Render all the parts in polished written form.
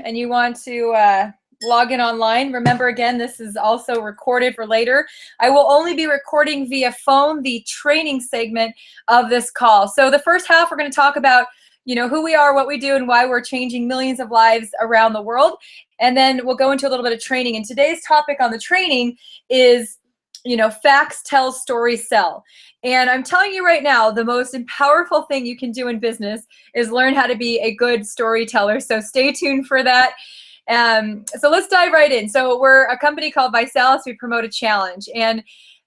and you want to log in online, remember again, this is also recorded for later. I will only be recording via phone the training segment of this call. So the first half, we're going to talk about who we are, what we do, and why we're changing millions of lives around the world. And then we'll go into a little bit of training. And today's topic on the training is, facts tell, stories sell. And I'm telling you right now, the most powerful thing you can do in business is learn how to be a good storyteller. So stay tuned for that. So let's dive right in. So we're a company called Visalis. We promote a challenge. And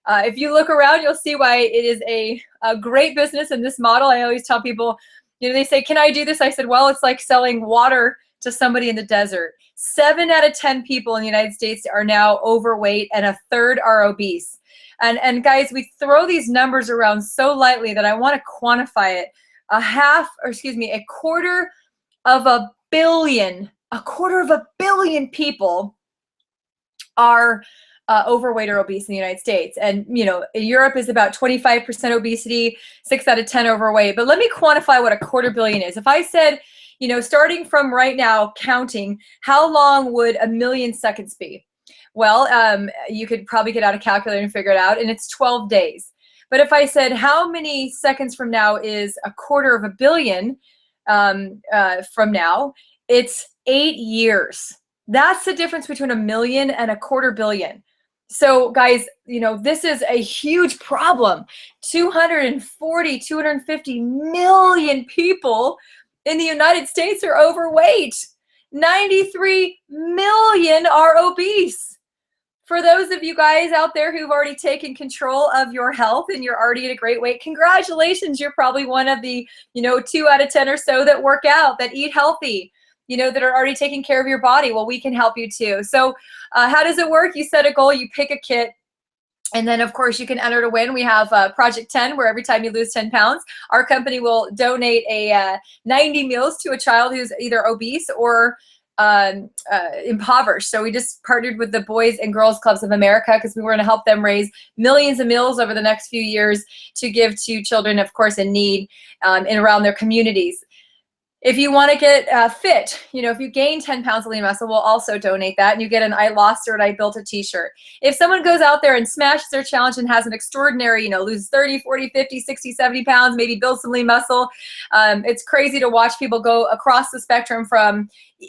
if you look around, you'll see why it is a great business in this model. I always tell people, they say, can I do this? I said, well, it's like selling water to somebody in the desert. 7 out of 10 people in the United States are now overweight, and a third are obese. And guys, we throw these numbers around so lightly that I want to quantify it. A quarter of a billion people are overweight or obese in the United States. And, Europe is about 25% obesity, 6 out of 10 overweight. But let me quantify what a quarter billion is. If I said, starting from right now, counting, how long would 1,000,000 seconds be? Well, you could probably get out a calculator and figure it out, and it's 12 days. But if I said, how many seconds from now is a quarter of a billion from now, it's 8 years. That's the difference between 1,000,000 and a quarter billion. So guys, this is a huge problem. 250 million people in the United States are overweight. 93 million are obese. For those of you guys out there who've already taken control of your health and you're already at a great weight, congratulations. You're probably one of the, 2 out of 10 or so that work out, that eat healthy, that are already taking care of your body. Well, we can help you too. So how does it work? You set a goal, you pick a kit, and then, of course, you can enter to win. We have Project 10, where every time you lose 10 pounds, our company will donate 90 meals to a child who's either obese or impoverished. So we just partnered with the Boys and Girls Clubs of America because we were going to help them raise millions of meals over the next few years to give to children, of course, in need and around their communities. If you want to get fit, if you gain 10 pounds of lean muscle, we'll also donate that. And you get an I lost or an I built a t-shirt. If someone goes out there and smashes their challenge and has an extraordinary, loses 30, 40, 50, 60, 70 pounds, maybe build some lean muscle. It's crazy to watch people go across the spectrum from,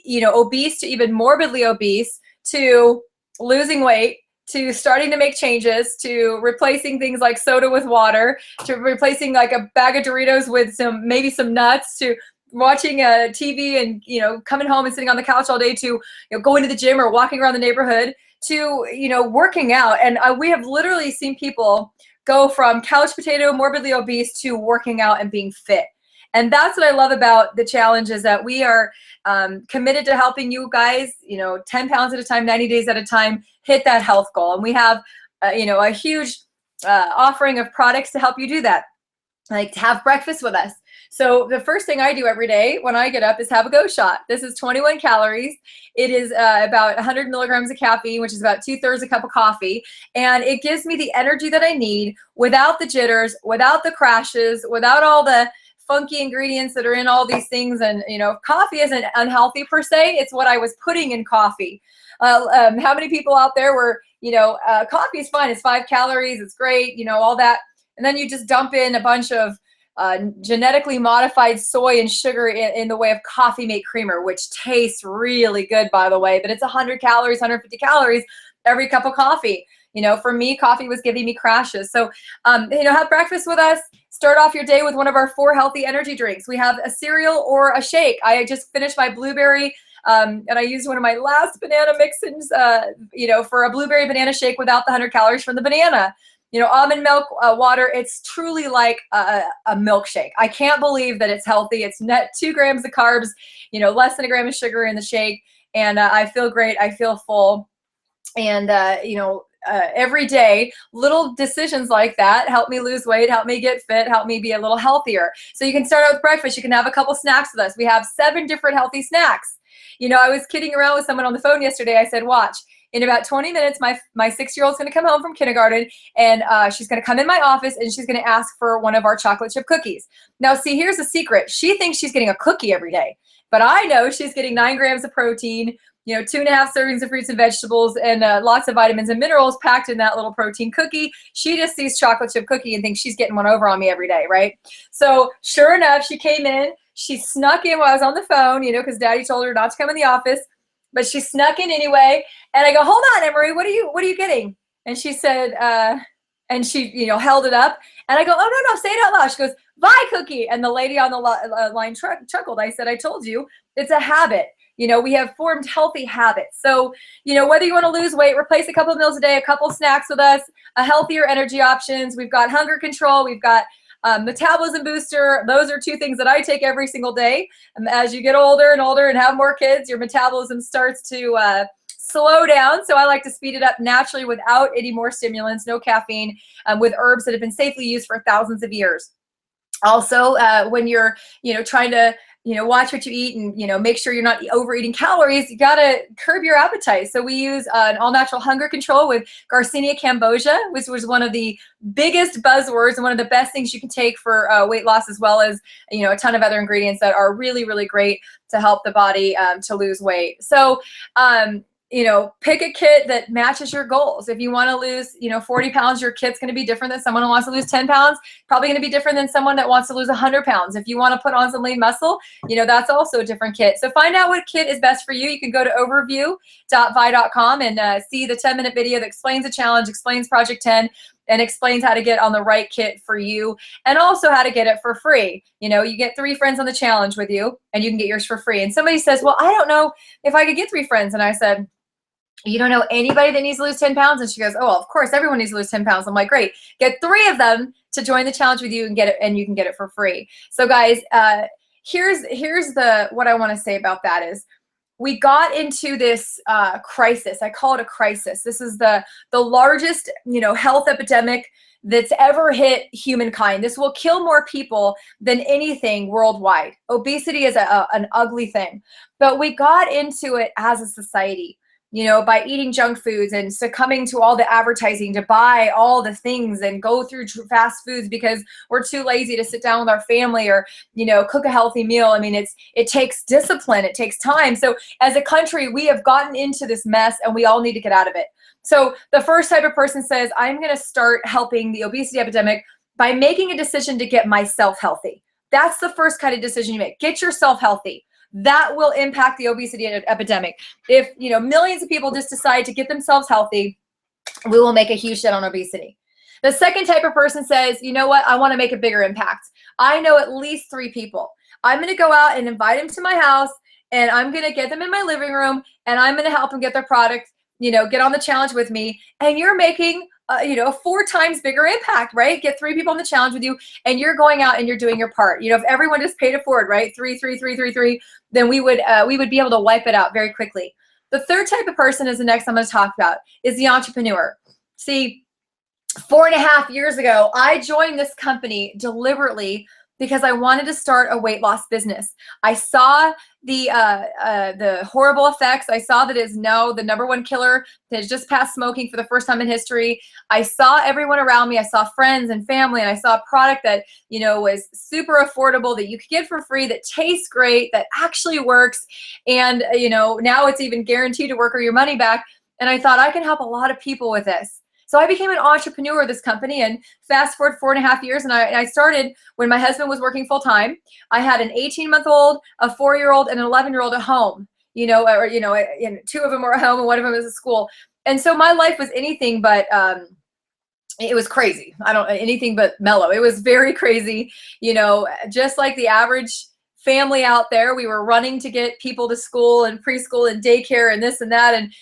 obese to even morbidly obese to losing weight, to starting to make changes, to replacing things like soda with water, to replacing like a bag of Doritos with maybe some nuts, to watching TV and coming home and sitting on the couch all day, to going to the gym or walking around the neighborhood, to working out. And we have literally seen people go from couch potato, morbidly obese, to working out and being fit. And that's what I love about the challenge, is that we are committed to helping you guys 10 pounds at a time, 90 days at a time, hit that health goal. And we have a huge offering of products to help you do that, like to have breakfast with us. So the first thing I do every day when I get up is have a Go Shot. This is 21 calories. It is about 100 milligrams of caffeine, which is about 2/3 a cup of coffee. And it gives me the energy that I need without the jitters, without the crashes, without all the funky ingredients that are in all these things. And, coffee isn't unhealthy per se. It's what I was putting in coffee. How many people out there were, coffee is fine. It's 5 calories. It's great, all that. And then you just dump in a bunch of genetically modified soy and sugar in the way of coffee mate creamer, which tastes really good, by the way, but it's 100 calories, 150 calories every cup of coffee. For me, coffee was giving me crashes. So, have breakfast with us. Start off your day with one of our 4 healthy energy drinks. We have a cereal or a shake. I just finished my blueberry, and I used one of my last banana mix-ins, for a blueberry banana shake without the 100 calories from the banana. Almond milk, water, it's truly like a milkshake. I can't believe that it's healthy. It's net 2 grams of carbs, less than a gram of sugar in the shake. And I feel great. I feel full. And, every day, little decisions like that help me lose weight, help me get fit, help me be a little healthier. So you can start out with breakfast. You can have a couple snacks with us. We have 7 different healthy snacks. I was kidding around with someone on the phone yesterday. I said, watch, In about 20 minutes, my 6-year-old's going to come home from kindergarten, and she's going to come in my office, and she's going to ask for one of our chocolate chip cookies. Now, see, here's the secret. She thinks she's getting a cookie every day, but I know she's getting 9 grams of protein, 2.5 servings of fruits and vegetables, and lots of vitamins and minerals packed in that little protein cookie. She just sees chocolate chip cookie and thinks she's getting one over on me every day, right? So sure enough, she came in. She snuck in while I was on the phone, because Daddy told her not to come in the office, but she snuck in anyway. And I go, hold on, Emery, what are you getting? And she said, and she, held it up. And I go, oh, no, say it out loud. She goes, Vi cookie. And the lady on the line chuckled. I said, I told you, it's a habit. We have formed healthy habits. So, whether you want to lose weight, replace a couple of meals a day, a couple of snacks with us, a healthier energy options. We've got hunger control. We've got metabolism booster. Those are 2 things that I take every single day. As you get older and older and have more kids, your metabolism starts to slow down. So I like to speed it up naturally without any more stimulants, no caffeine, with herbs that have been safely used for thousands of years. Also, when you're, trying to, watch what you eat and, make sure you're not overeating calories, you got to curb your appetite. So we use an all-natural hunger control with Garcinia cambogia, which was one of the biggest buzzwords and one of the best things you can take for weight loss, as well as, a ton of other ingredients that are really, really great to help the body to lose weight. So, pick a kit that matches your goals. If you want to lose, 40 pounds, your kit's going to be different than someone who wants to lose 10 pounds, probably going to be different than someone that wants to lose 100 pounds. If you want to put on some lean muscle, that's also a different kit. So find out what kit is best for you. You can go to overview.vi.com and see the 10-minute video that explains the challenge, explains Project 10, and explains how to get on the right kit for you, and also how to get it for free. You get 3 friends on the challenge with you, and you can get yours for free. And somebody says, well, I don't know if I could get 3 friends. And I said, you don't know anybody that needs to lose 10 pounds? And she goes, oh, of course, everyone needs to lose 10 pounds. I'm like, great. Get 3 of them to join the challenge with you and get it, and you can get it for free. So guys, here's what I want to say about that is, we got into this crisis. I call it a crisis. This is the largest, health epidemic that's ever hit humankind. This will kill more people than anything worldwide. Obesity is an ugly thing, but we got into it as a society, by eating junk foods and succumbing to all the advertising to buy all the things and go through fast foods because we're too lazy to sit down with our family or, cook a healthy meal. I mean, it takes discipline. It takes time. So as a country, we have gotten into this mess and we all need to get out of it. So the first type of person says, I'm going to start helping the obesity epidemic by making a decision to get myself healthy. That's the first kind of decision you make. Get yourself healthy. That will impact the obesity epidemic. If, millions of people just decide to get themselves healthy, we will make a huge dent on obesity. The second type of person says, you know what? I want to make a bigger impact. I know at least 3 people. I'm going to go out and invite them to my house, and I'm going to get them in my living room, and I'm going to help them get their product, get on the challenge with me. And you're making a 4 times bigger impact, right? Get 3 people on the challenge with you, and you're going out and you're doing your part. If everyone just paid it forward, right? 3, 3, 3, 3, 3, then we would be able to wipe it out very quickly. The third type of person is the next I'm going to talk about, is the entrepreneur. See, 4.5 years ago, I joined this company deliberately because I wanted to start a weight loss business. I saw the horrible effects. I saw that it's now the #1 killer that has just passed smoking for the first time in history. I saw everyone around me. I saw friends and family, and I saw a product that, was super affordable, that you could get for free, that tastes great, that actually works. And, now it's even guaranteed to work or your money back. And I thought I can help a lot of people with this. So I became an entrepreneur of this company, and fast forward 4.5 years, and I started when my husband was working full time. I had an 18-month-old, a 4-year-old, and an 11-year-old at home. And 2 of them were at home, and 1 of them was at school. And so my life was anything but it was crazy. Anything but mellow. It was very crazy. Just like the average family out there, we were running to get people to school and preschool and daycare and this and that, and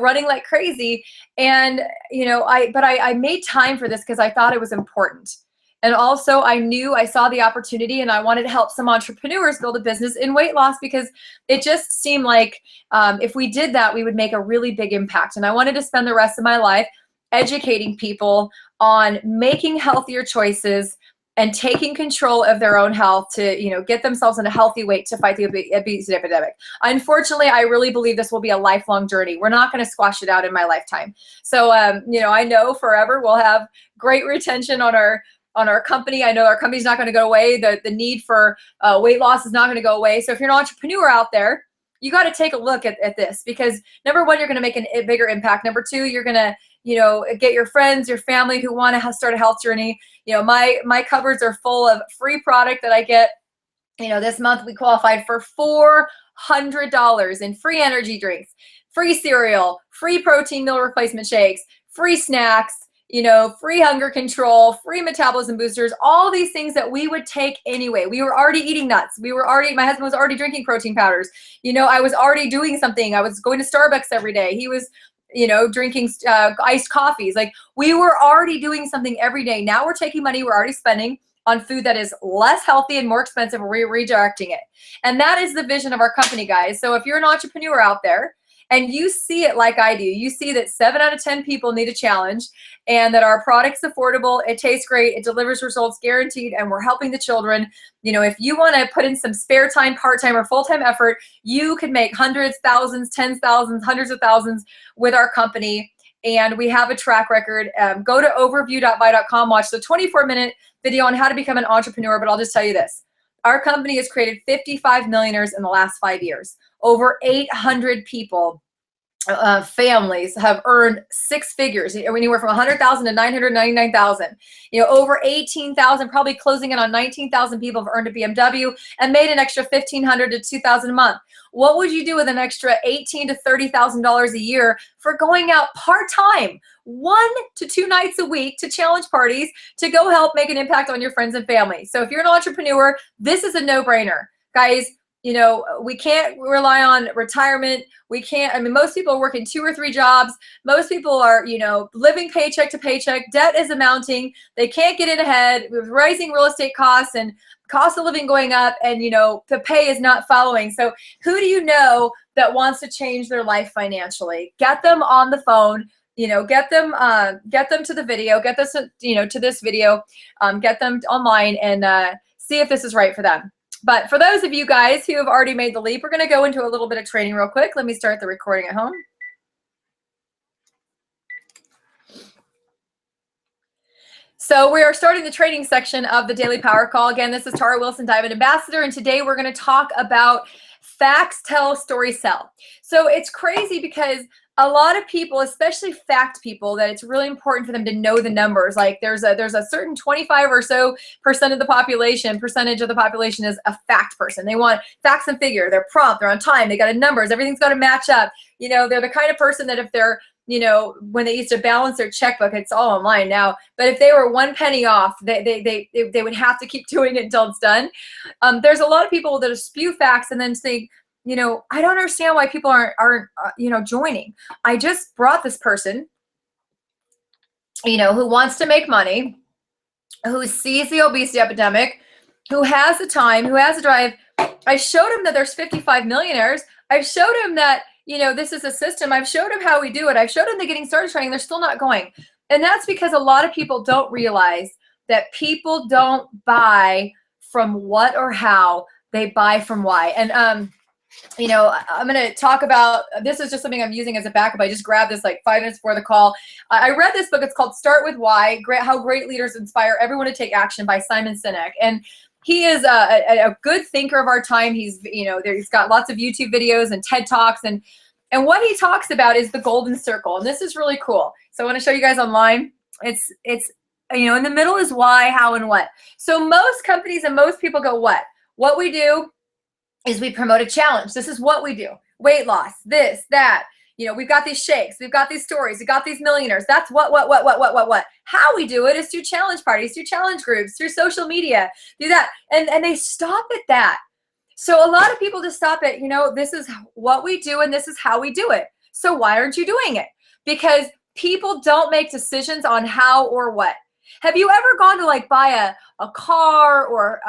running like crazy. And I made time for this because I thought it was important. And also I saw the opportunity, and I wanted to help some entrepreneurs build a business in weight loss, because it just seemed like if we did that, we would make a really big impact. And I wanted to spend the rest of my life educating people on making healthier choices and taking control of their own health to, get themselves in a healthy weight to fight the obesity epidemic. Unfortunately, I really believe this will be a lifelong journey. We're not going to squash it out in my lifetime. So, I know forever we'll have great retention on our company. I know our company's not going to go away. The need for weight loss is not going to go away. So if you're an entrepreneur out there, you got to take a look at this, because number one, you're going to make a bigger impact. Number two, you're going to, get your friends, your family who want to start a health journey. My cupboards are full of free product that I get. This month we qualified for $400 in free energy drinks, free cereal, free protein meal replacement shakes, free snacks, free hunger control, free metabolism boosters, all these things that we would take anyway. We were already eating nuts. My husband was already drinking protein powders. I was already doing something. I was going to Starbucks every day. He was, drinking iced coffees. Like, we were already doing something every day. Now we're taking money we're already spending on food that is less healthy and more expensive, and we're redirecting it. And that is the vision of our company, guys. So if you're an entrepreneur out there and you see it like I do, you see that 7 out of 10 people need a challenge, and that our product's affordable, it tastes great, it delivers results guaranteed, and we're helping the children. If you want to put in some spare time, part-time or full-time effort, you can make hundreds, thousands, tens, thousands, hundreds of thousands with our company. And we have a track record. Go to overview.vi.com, watch the 24-minute video on how to become an entrepreneur. But I'll just tell you this. Our company has created 55 millionaires in the last 5 years. Over 800 people, families have earned 6 figures, anywhere from 100,000 to 999,000. Over 18,000, probably closing in on 19,000 people have earned a BMW and made an extra $1,500 to $2,000 a month. What would you do with an extra $18,000 to $30,000 a year for going out part-time, 1 to 2 nights a week to challenge parties, to go help make an impact on your friends and family? So if you're an entrepreneur, this is a no-brainer. Guys, we can't rely on retirement. We can't, most people are working 2 or 3 jobs. Most people are, living paycheck to paycheck. Debt is amounting. They can't get it ahead with rising real estate costs and cost of living going up, and, the pay is not following. So who do you know that wants to change their life financially? Get them on the phone. Get them to the video, get this, to this video, get them online, and see if this is right for them. But for those of you guys who have already made the leap, we're going to go into a little bit of training real quick. Let me start the recording at home. So we are starting the training section of the Daily Power Call. Again, this is Tara Wilson, Diamond Ambassador, and today we're going to talk about facts tell, stories sell. So it's crazy because a lot of people, especially fact people, that it's really important for them to know the numbers. Like there's a certain 25 or so percentage of the population is a fact person. They want facts and figure. They're prompt, they're on time, they got numbers, everything's got to match up. They're the kind of person that if they're, when they used to balance their checkbook, it's all online now. But if they were 1 penny off, they would have to keep doing it until it's done. There's a lot of people that spew facts and then think, I don't understand why people aren't joining. I just brought this person, who wants to make money, who sees the obesity epidemic, who has the time, who has the drive. I showed him that there's 55 millionaires. I showed him that, this is a system. I've showed him how we do it. I've showed him the getting started training. They're still not going. And that's because a lot of people don't realize that people don't buy from what or how, they buy from why. And, I'm going to talk about, this is just something I'm using as a backup. I just grabbed this like 5 minutes before the call. I read this book. It's called Start With Why, How Great Leaders Inspire Everyone to Take Action by Simon Sinek. And he is a good thinker of our time. He's, he's got lots of YouTube videos and TED Talks. And what he talks about is the golden circle. And this is really cool. So I want to show you guys online. It's in the middle is why, how, and what. So most companies and most people go, what? What we do is we promote a challenge. This is what we do. Weight loss, this, that. We've got these shakes. We've got these stories. We've got these millionaires. That's what. How we do it is through challenge parties, through challenge groups, through social media, do that. And they stop at that. So a lot of people just stop at, this is what we do and this is how we do it. So why aren't you doing it? Because people don't make decisions on how or what. Have you ever gone to like buy a car or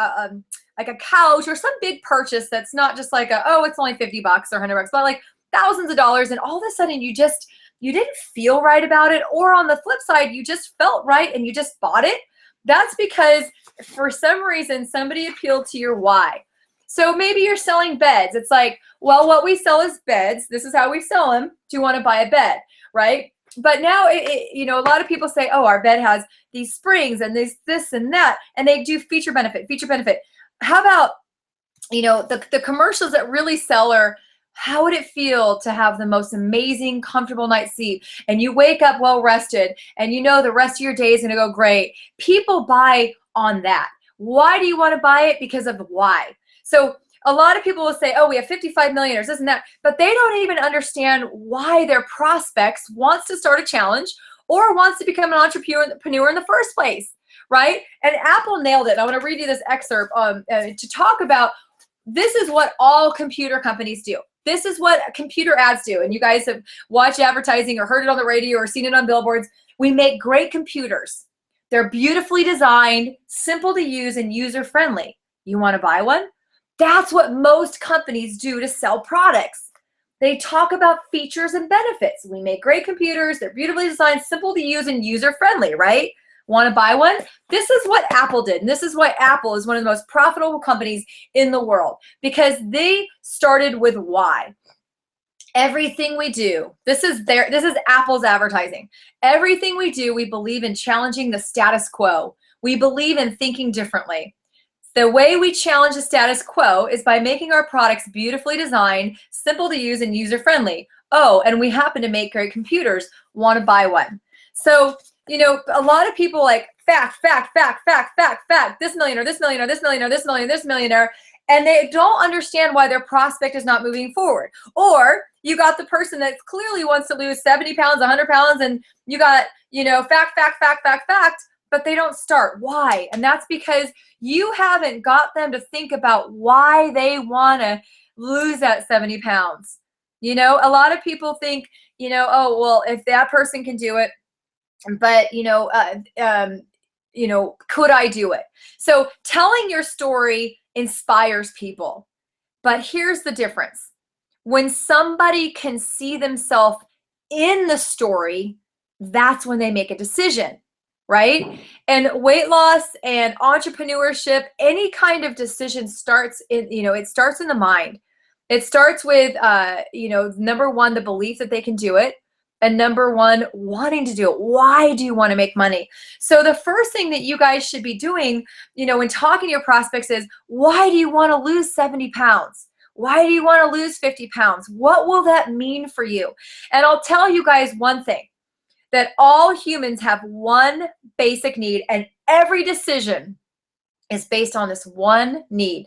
like a couch or some big purchase that's not just like it's only $50 or $100, but like thousands of dollars, and all of a sudden you didn't feel right about it, or on the flip side, you just felt right and you just bought it? That's because for some reason, somebody appealed to your why. So maybe you're selling beds. It's like, well, what we sell is beds. This is how we sell them. Do you want to buy a bed, right? But now, you know, a lot of people say, oh, our bed has these springs and this and that, and they do feature benefit. How about, you know, the commercials that really sell are, how would it feel to have the most amazing, comfortable night's sleep? And you wake up well rested and you know the rest of your day is going to go great. People buy on that. Why do you want to buy it? Because of why. So a lot of people will say, oh, we have 55 millionaires, this and that, but they don't even understand why their prospects wants to start a challenge or wants to become an entrepreneur in the first place, right? And Apple nailed it. I want to read you this excerpt to talk about, this is what all computer companies do. This is what computer ads do. And you guys have watched advertising or heard it on the radio or seen it on billboards. We make great computers. They're beautifully designed, simple to use, and user-friendly. You want to buy one? That's what most companies do to sell products. They talk about features and benefits. We make great computers. They're beautifully designed, simple to use, and user-friendly, right? Want to buy one? This is what Apple did. And this is why Apple is one of the most profitable companies in the world, because they started with why. Everything we do, this is Apple's advertising. Everything we do, we believe in challenging the status quo. We believe in thinking differently. The way we challenge the status quo is by making our products beautifully designed, simple to use, and user-friendly. Oh, and we happen to make great computers. Want to buy one? So, you know, a lot of people like fact, this millionaire, this millionaire, this millionaire, this millionaire, this millionaire, and they don't understand why their prospect is not moving forward. Or you got the person that clearly wants to lose 70 pounds, 100 pounds, and you got, you know, fact, but they don't start. Why? And that's because you haven't got them to think about why they want to lose that 70 pounds. You know, a lot of people think, you know, oh, well, if that person can do it, but, could I do it? So telling your story inspires people. But here's the difference. When somebody can see themselves in the story, that's when they make a decision, right? And weight loss and entrepreneurship, any kind of decision starts in, it starts in the mind. It starts with, number one, the belief that they can do it. And number one, wanting to do it. Why do you want to make money? So the first thing that you guys should be doing, when talking to your prospects is, why do you want to lose 70 pounds? Why do you want to lose 50 pounds? What will that mean for you? And I'll tell you guys one thing, that all humans have one basic need, and every decision is based on this one need,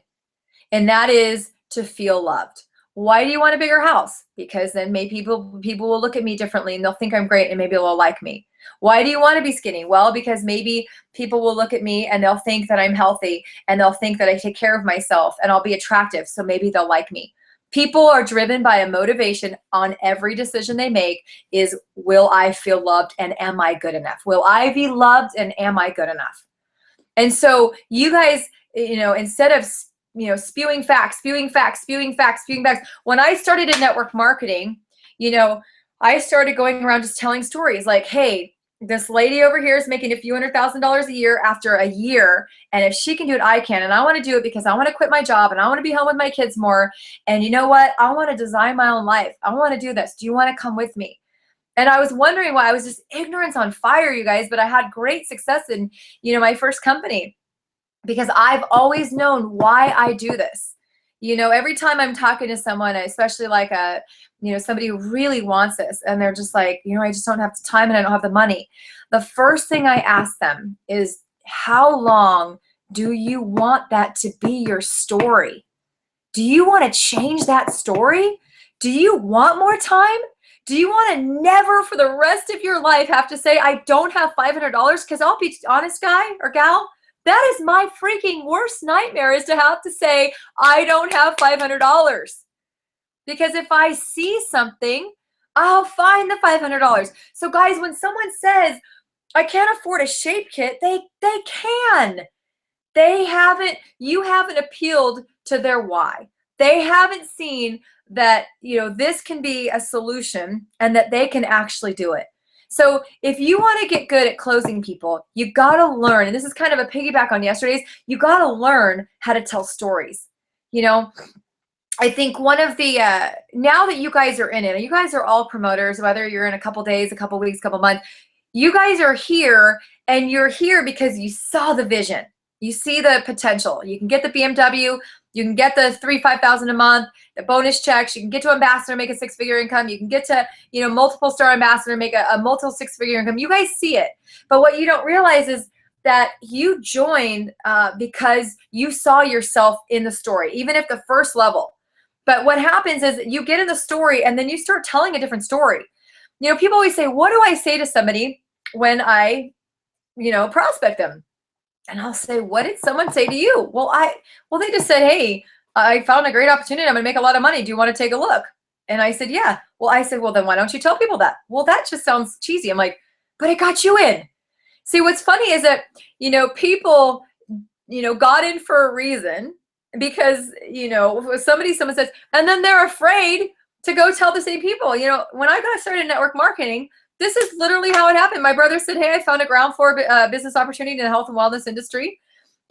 and that is to feel loved. Why do you want a bigger house? Because then maybe people will look at me differently and they'll think I'm great and maybe they'll like me. Why do you want to be skinny? Well, because maybe people will look at me and they'll think that I'm healthy and they'll think that I take care of myself and I'll be attractive, so maybe they'll like me. People are driven by a motivation on every decision they make is, will I feel loved and am I good enough? Will I be loved and am I good enough? And so you guys, instead of spewing facts. When I started in network marketing, I started going around just telling stories like, hey, this lady over here is making a few $100,000 a year after a year. And if she can do it, I can. And I want to do it because I want to quit my job and I want to be home with my kids more. And you know what? I want to design my own life. I want to do this. Do you want to come with me? And I was wondering why. I was just ignorance on fire, you guys, but I had great success in, my first company, because I've always known why I do this. Every time I'm talking to someone, especially like somebody who really wants this, and they're just like, I just don't have the time and I don't have the money. The first thing I ask them is, how long do you want that to be your story? Do you want to change that story? Do you want more time? Do you want to never for the rest of your life have to say, I don't have $500? Because I'll be honest, guy or gal, that is my freaking worst nightmare, is to have to say, I don't have $500. Because if I see something, I'll find the $500. So guys, when someone says, I can't afford a shape kit, they can. You haven't appealed to their why. They haven't seen that, this can be a solution and that they can actually do it. So if you want to get good at closing people, you got to learn, and this is kind of a piggyback on yesterday's, you got to learn how to tell stories. You know, I think one of the, now that you guys are in it, you guys are all promoters, whether you're in a couple days, a couple weeks, a couple months, you guys are here, and you're here because you saw the vision. You see the potential. You can get the BMW, you can get the $3,000-5,000 a month, the bonus checks, you can get to ambassador, make a 6-figure income, you can get to, you know, multiple star ambassador, make a multiple 6-figure income. You guys see it. But what you don't realize is that you joined because you saw yourself in the story, even if the first level. But what happens is you get in the story and then you start telling a different story. You know, people always say, what do I say to somebody when I, you know, prospect them? And I'll say, what did someone say to you? Well, they just said, hey, I found a great opportunity. I'm going to make a lot of money. Do you want to take a look? And I said, yeah. Well, I said, well, then why don't you tell people that? Well, that just sounds cheesy. I'm like, but it got you in. See, what's funny is that, you know, people, you know, got in for a reason because, you know, someone says, and then they're afraid to go tell the same people. You know, when I got started in network marketing, this is literally how it happened. My brother said, hey, I found a ground floor business opportunity in the health and wellness industry,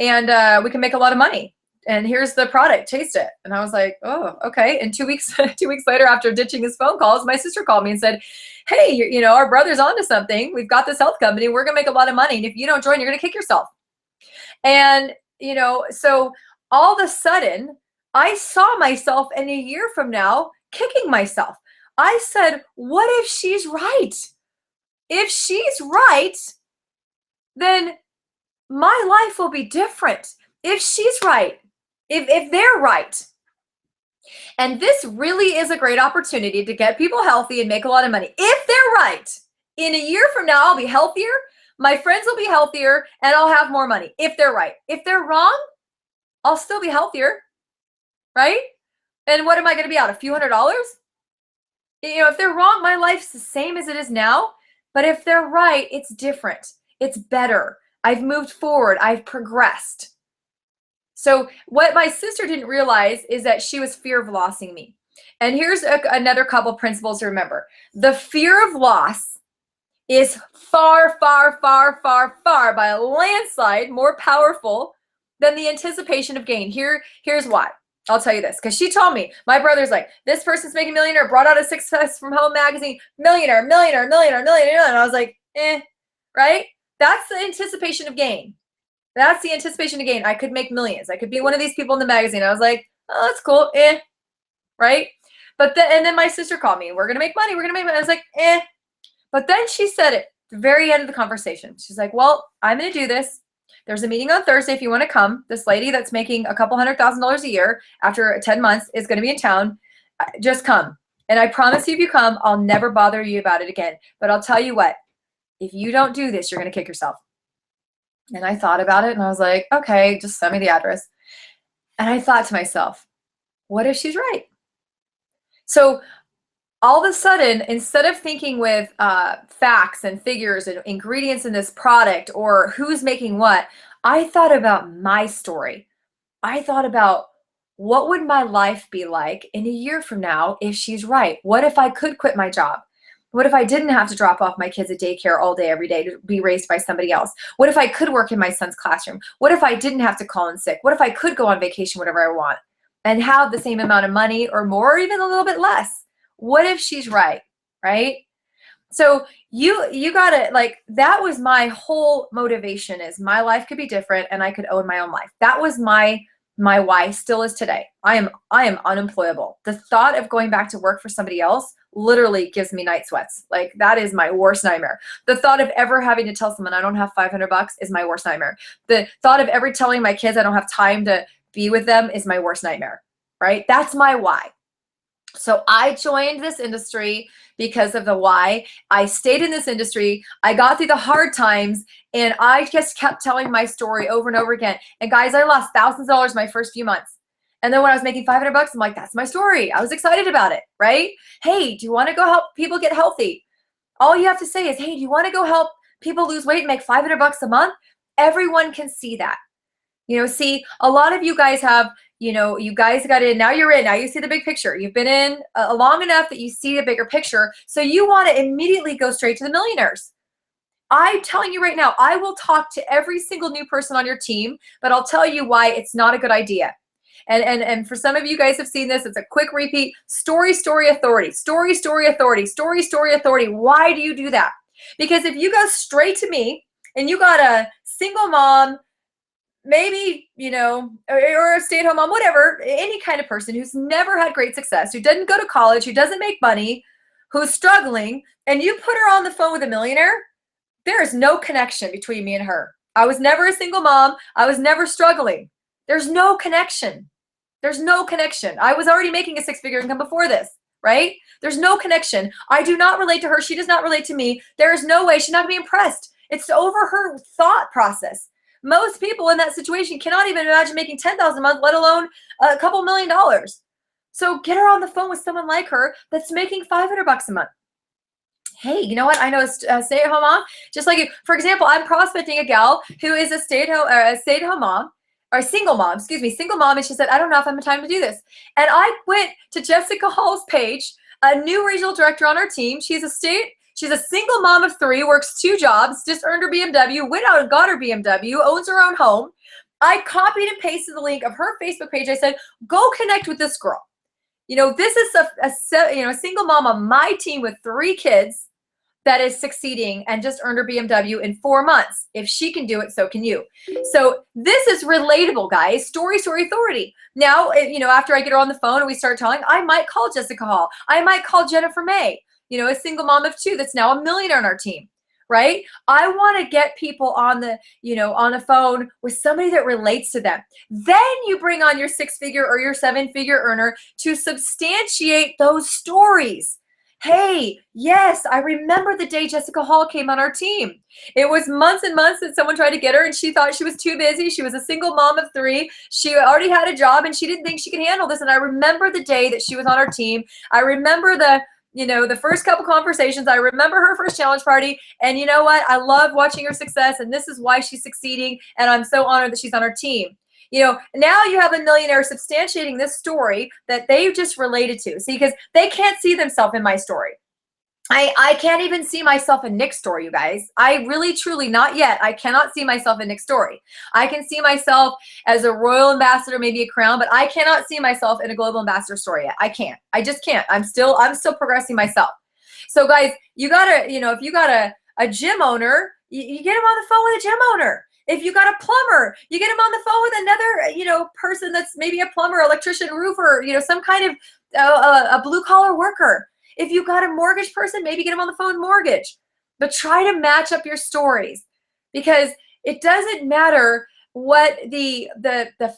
and we can make a lot of money. And here's the product, taste it. And I was like, oh, okay. And 2 weeks, 2 weeks later, after ditching his phone calls, my sister called me and said, hey, you know, our brother's onto something. We've got this health company. We're going to make a lot of money. And if you don't join, you're going to kick yourself. And, you know, so all of a sudden, I saw myself in a year from now kicking myself. I said, what if she's right? If she's right, then my life will be different. If she's right, if they're right. And this really is a great opportunity to get people healthy and make a lot of money. If they're right, in a year from now, I'll be healthier, my friends will be healthier, and I'll have more money. If they're right. If they're wrong, I'll still be healthier, right? And what am I going to be out? a few $100s? You know, if they're wrong, my life's the same as it is now. But if they're right, it's different. It's better. I've moved forward. I've progressed. So what my sister didn't realize is that she was fear of losing me. And here's another couple principles to remember. The fear of loss is far, far, far, far, far by a landslide more powerful than the anticipation of gain. Here's why. I'll tell you this, because she told me, my brother's like, this person's making millionaire, brought out a Success from Home magazine, millionaire, millionaire, millionaire, millionaire. And I was like, right? That's the anticipation of gain. That's the anticipation of gain. I could make millions. I could be one of these people in the magazine. I was like, oh, that's cool. Right? But and then my sister called me. We're going to make money. We're going to make money. I was like, But then she said it at the very end of the conversation. She's like, well, I'm going to do this. There's a meeting on Thursday if you want to come. This lady that's making a couple $100,000 a year after 10 months is going to be in town. Just come. And I promise you, if you come, I'll never bother you about it again. But I'll tell you what, if you don't do this, you're going to kick yourself. And I thought about it and I was like, okay, just send me the address. And I thought to myself, what if she's right? So all of a sudden, instead of thinking with facts and figures and ingredients in this product or who's making what, I thought about my story. I thought about what would my life be like in a year from now if she's right? What if I could quit my job? What if I didn't have to drop off my kids at daycare all day, every day to be raised by somebody else? What if I could work in my son's classroom? What if I didn't have to call in sick? What if I could go on vacation whenever I want and have the same amount of money or more, or even a little bit less? What if she's right? Right? So you gotta, like, that was my whole motivation, is my life could be different and I could own my own life. That was my why, still is today. I am unemployable. The thought of going back to work for somebody else literally gives me night sweats. Like, that is my worst nightmare. The thought of ever having to tell someone I don't have $500 is my worst nightmare. The thought of ever telling my kids I don't have time to be with them is my worst nightmare, right? That's my why. So I joined this industry because of the why. I stayed in this industry. I got through the hard times, and I just kept telling my story over and over again. And guys, I lost thousands of dollars my first few months. And then when I was making $500, I'm like, that's my story. I was excited about it, right? Hey, do you want to go help people get healthy? All you have to say is, hey, do you want to go help people lose weight and make $500 a month? Everyone can see that. See, a lot of you guys have, you guys got in, now you're in, now you see the big picture. You've been in long enough that you see the bigger picture. So you want to immediately go straight to the millionaires. I'm telling you right now, I will talk to every single new person on your team, but I'll tell you why it's not a good idea. And for some of you guys have seen this, it's a quick repeat. Story, story, authority. Story, story, authority. Story, story, authority. Why do you do that? Because if you go straight to me and you got a single mom, maybe, or a stay-at-home mom, whatever, any kind of person who's never had great success, who doesn't go to college, who doesn't make money, who's struggling, and you put her on the phone with a millionaire, there is no connection between me and her. I was never a single mom. I was never struggling. There's no connection. There's no connection. I was already making a six-figure income before this, right? There's no connection. I do not relate to her. She does not relate to me. There is no way. She's not going to be impressed. It's over her thought process. Most people in that situation cannot even imagine making $10,000 a month, let alone a couple $1,000,000. So get her on the phone with someone like her that's making $500 a month. Hey, you know what? I know a stay-at-home mom, just like you. For example, I'm prospecting a gal who is a stay-at-home mom, or a single mom, single mom, and she said, I don't know if I have time to do this. And I went to Jessica Hall's page, a new regional director on our team. She's a single mom of 3, works 2 jobs, just earned her BMW, went out and got her BMW, owns her own home. I copied and pasted the link of her Facebook page. I said, go connect with this girl. This is a single mom on my team with 3 kids that is succeeding and just earned her BMW in 4 months. If she can do it, so can you. So this is relatable, guys. Story, story, authority. Now, after I get her on the phone and we start talking, I might call Jessica Hall. I might call Jennifer May, a single mom of 2 that's now a millionaire on our team, right? I want to get people on the phone with somebody that relates to them. Then you bring on your 6-figure or your 7-figure earner to substantiate those stories. Hey, yes, I remember the day Jessica Hall came on our team. It was months and months that someone tried to get her, and she thought she was too busy. She was a single mom of 3. She already had a job, and she didn't think she could handle this. And I remember the day that she was on our team. I remember the first couple conversations. I remember her first challenge party. And you know what? I love watching her success, and this is why she's succeeding. And I'm so honored that she's on our team. Now you have a millionaire substantiating this story that they just related to. See, because they can't see themselves in my story. I can't even see myself in Nick's story, you guys. I really, truly, not yet. I cannot see myself in Nick's story. I can see myself as a royal ambassador, maybe a crown, but I cannot see myself in a global ambassador story yet. I can't. I just can't. I'm still progressing myself. So guys, you gotta, if you got a gym owner, you get him on the phone with a gym owner. If you got a plumber, you get him on the phone with another, person that's maybe a plumber, electrician, roofer, some kind of a blue collar worker. If you got a mortgage person, maybe get them on the phone with mortgage. But try to match up your stories, because it doesn't matter what the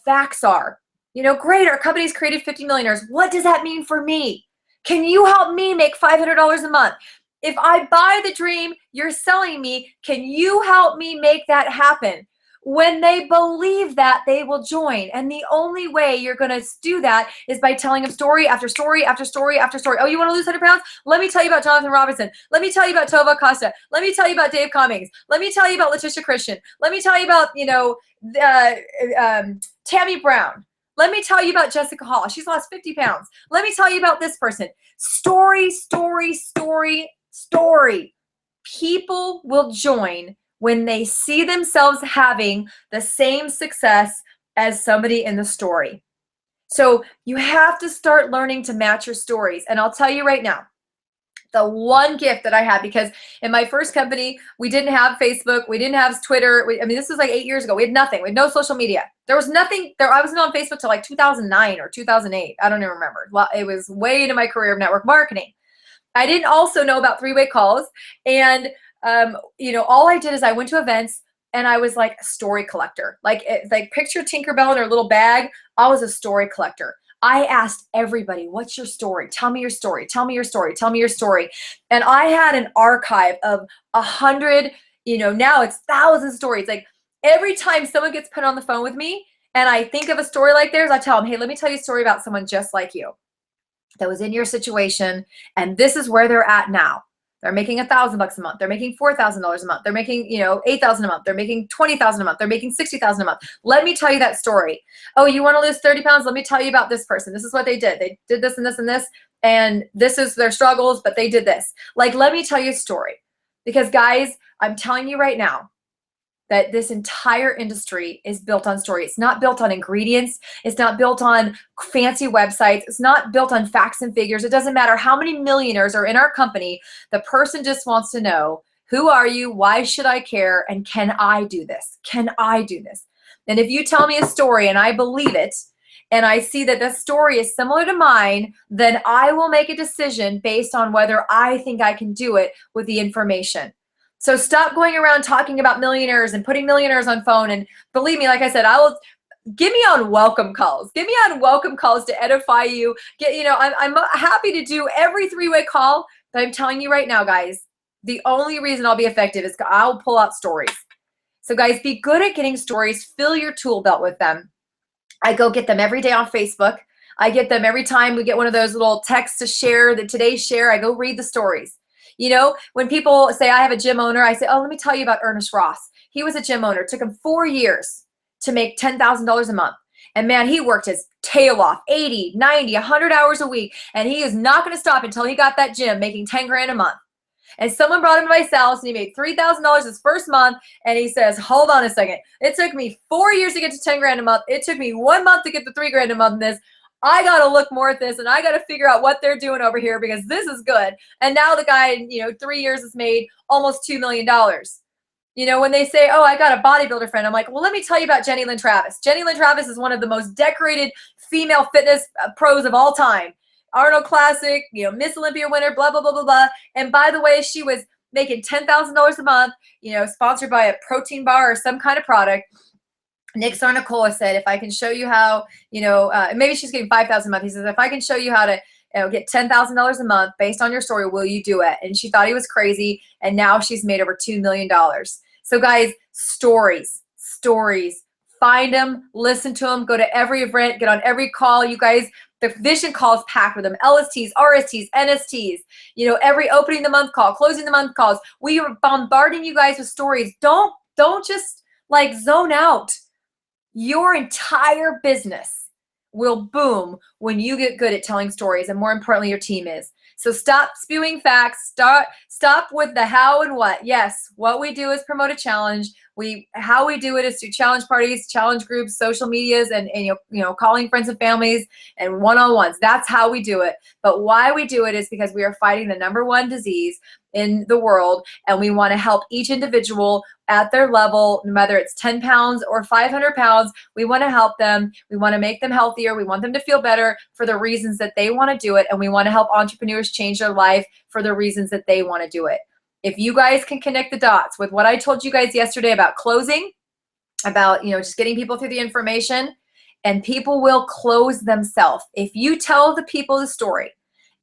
facts are. Great, our company's created 50 millionaires. What does that mean for me? Can you help me make $500 a month? If I buy the dream you're selling me, can you help me make that happen? When they believe that, they will join. And the only way you're going to do that is by telling them story after story after story after story. Oh, you want to lose 100 pounds? Let me tell you about Jonathan Robinson. Let me tell you about Tova Costa. Let me tell you about Dave Cummings. Let me tell you about Letitia Christian. Let me tell you about, Tammy Brown. Let me tell you about Jessica Hall. She's lost 50 pounds. Let me tell you about this person. Story, story, story, story. People will join when they see themselves having the same success as somebody in the story. So you have to start learning to match your stories. And I'll tell you right now, the one gift that I had, because in my first company, we didn't have Facebook, we didn't have Twitter. This was like 8 years ago. We had nothing. We had no social media. There was nothing there. I wasn't on Facebook till like 2009 or 2008. I don't even remember. Well, it was way into my career of network marketing. I didn't also know about 3-way calls. And all I did is I went to events and I was like a story collector. Like picture Tinkerbell in her little bag. I was a story collector. I asked everybody, what's your story? Tell me your story. Tell me your story. Tell me your story. And I had an archive of 100, now it's thousands of stories. Like every time someone gets put on the phone with me and I think of a story like theirs, I tell them, hey, let me tell you a story about someone just like you that was in your situation. And this is where they're at now. They're making $1,000 a month. They're making $4,000 a month. They're making, $8,000 a month. They're making $20,000 a month. They're making $60,000 a month. Let me tell you that story. Oh, you want to lose 30 pounds? Let me tell you about this person. This is what they did. They did this and this and this, and this is their struggles, but they did this. Like, let me tell you a story. Because guys, I'm telling you right now, that this entire industry is built on story. It's not built on ingredients. It's not built on fancy websites. It's not built on facts and figures. It doesn't matter how many millionaires are in our company. The person just wants to know, who are you? Why should I care? And can I do this? Can I do this? And if you tell me a story and I believe it, and I see that this story is similar to mine, then I will make a decision based on whether I think I can do it with the information. So stop going around talking about millionaires and putting millionaires on phone. And believe me, like I said, get me on welcome calls. Get me on welcome calls to edify you. I'm happy to do every three-way call, but I'm telling you right now, guys, the only reason I'll be effective is I'll pull out stories. So guys, be good at getting stories. Fill your tool belt with them. I go get them every day on Facebook. I get them every time we get one of those little texts to share, the today's share. I go read the stories. When people say I have a gym owner, I say, oh, let me tell you about Ernest Ross. He was a gym owner. It took him 4 years to make $10,000 a month. And man, he worked his tail off, 80, 90, 100 hours a week. And he is not going to stop until he got that gym making 10 grand a month. And someone brought him to my house and he made $3,000 his first month. And he says, hold on a second. It took me 4 years to get to 10 grand a month. It took me 1 month to get to 3 grand a month in this. I got to look more at this and I got to figure out what they're doing over here because this is good. And now the guy in 3 years has made almost $2 million. When they say, oh, I got a bodybuilder friend, I'm like, well, let me tell you about Jenny Lynn Travis. Jenny Lynn Travis is one of the most decorated female fitness pros of all time. Arnold Classic, Miss Olympia winner, blah, blah, blah, blah, blah. And by the way, she was making $10,000 a month, sponsored by a protein bar or some kind of product. Nick Sarnicola said, if I can show you how, maybe she's getting $5,000 a month. He says, if I can show you how to get $10,000 a month based on your story, will you do it? And she thought he was crazy. And now she's made over $2 million. So guys, stories, find them, listen to them, go to every event, get on every call. You guys, the vision call is packed with them. LSTs, RSTs, NSTs, every opening the month call, closing the month calls. We are bombarding you guys with stories. Don't just like zone out. Your entire business will boom when you get good at telling stories, and more importantly, your team is. So stop spewing facts. Stop with the how and what. Yes, what we do is promote a challenge. How we do it is through challenge parties, challenge groups, social medias, and calling friends and families and one-on-ones. That's how we do it. But why we do it is because we are fighting the #1 disease in the world, and we want to help each individual at their level, whether it's 10 pounds or 500 pounds. We want to help them. We want to make them healthier. We want them to feel better for the reasons that they want to do it, and we want to help entrepreneurs change their life for the reasons that they want to do it. If you guys can connect the dots with what I told you guys yesterday about closing, about just getting people through the information, and people will close themselves. If you tell the people the story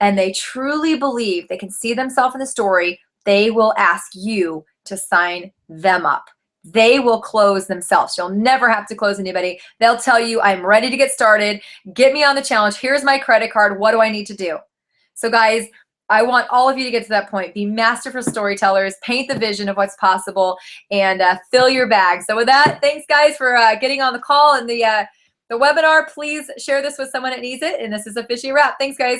and they truly believe they can see themselves in the story, they will ask you to sign them up. They will close themselves. You'll never have to close anybody. They'll tell you, I'm ready to get started. Get me on the challenge. Here's my credit card. What do I need to do? So guys, I want all of you to get to that point. Be masterful storytellers, paint the vision of what's possible, and fill your bag. So with that, thanks guys for getting on the call and the webinar. Please share this with someone that needs it. And this is a fishy wrap. Thanks guys.